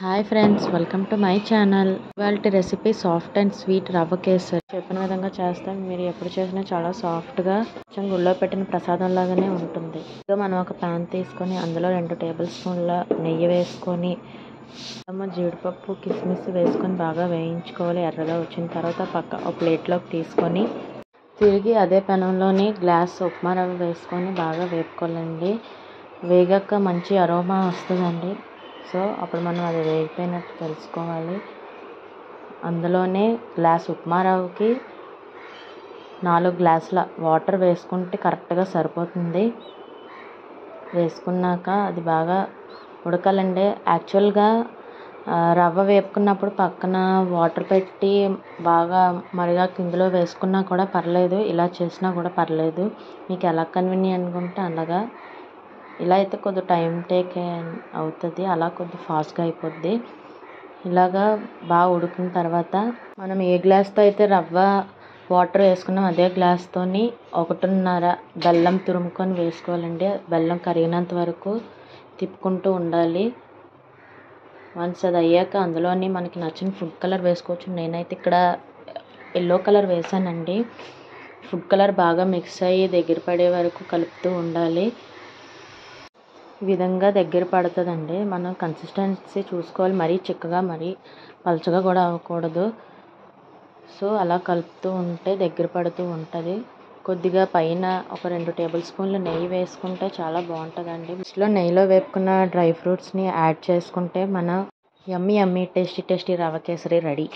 Hi friends, welcome to my channel. ఇవాళ recipe soft and sweet రవ్వ కేసరి. చెప్పిన విధంగా చేస్తే మీరు ఎప్పుడు చేసినా చాలా సాఫ్ట్గా కొంచెం గుళ్ళో పెట్టిన ప్రసాదం లాగానే ఉంటుంది. ఇక మనం ఒక ప్యాన్ తీసుకొని అందులో 2 టేబుల్ స్పూన్ల నెయ్యి వేసుకొని జీడిపప్పు కిస్మిస్ వేసుకొని బాగా వేయించుకోవాలి. ఎర్రగా వచ్చిన తర్వాత ఒక ప్లేట్లోకి తీసుకొని తిరిగి అదే పెనంలోని గ్లాస్ ఉప్మా రవ్వ వేసుకొని బాగా వేపుకోవాలండి. వేగాక మంచి అరోమా వస్తుందండి. సో అప్పుడు మనం అది వేగిపోయినట్టు తెలుసుకోవాలి. అందులోనే గ్లాస్ ఉప్మా రవ్వకి 4 గ్లాసుల వాటర్ వేసుకుంటే కరెక్ట్గా సరిపోతుంది. వేసుకున్నాక అది బాగా ఉడకాలండి. యాక్చువల్గా రవ్వ వేపుకున్నప్పుడు పక్కన వాటర్ పెట్టి బాగా మరిగాక ఇందులో వేసుకున్నా కూడా పర్లేదు, ఇలా చేసినా కూడా పర్లేదు. మీకు ఎలా కన్వీనియంట్గా ఉంటే అలాగా. ఇలా అయితే కొద్ది టైం టేక్ అవుతుంది, అలా కొద్ది ఫాస్ట్గా అయిపోద్ది. ఇలాగా బాగా ఉడికిన తర్వాత మనం ఏ గ్లాస్తో అయితే రవ్వ వాటర్ వేసుకున్నాం అదే గ్లాస్తోని 1.5 బెల్లం తురుముకొని వేసుకోవాలండి. బెల్లం కరిగినంత వరకు తిప్పుకుంటూ ఉండాలి. వన్స్ అది అయ్యాక అందులోని మనకి నచ్చిన ఫుడ్ కలర్ వేసుకోవచ్చు. నేనైతే ఇక్కడ ఎల్లో కలర్ వేసానండి. ఫుడ్ కలర్ బాగా మిక్స్ అయ్యి దగ్గర పడే వరకు కలుపుతూ ఉండాలి. ఈ విధంగా దగ్గర పడుతుందండి. మనం కన్సిస్టెన్సీ చూసుకోవాలి. మరీ చిక్కగా మరీ పలుచగా కూడా అవ్వకూడదు. సో అలా కలుపుతూ ఉంటే దగ్గర పడుతూ ఉంటుంది. కొద్దిగా పైన ఒక 2 టేబుల్ స్పూన్లు నెయ్యి వేసుకుంటే చాలా బాగుంటుందండి. ఫస్ట్లో నెయ్యిలో వేపుకున్న డ్రై ఫ్రూట్స్ని యాడ్ చేసుకుంటే మన యమ్మీ టేస్టీ రవ్వ కేసరి రెడీ.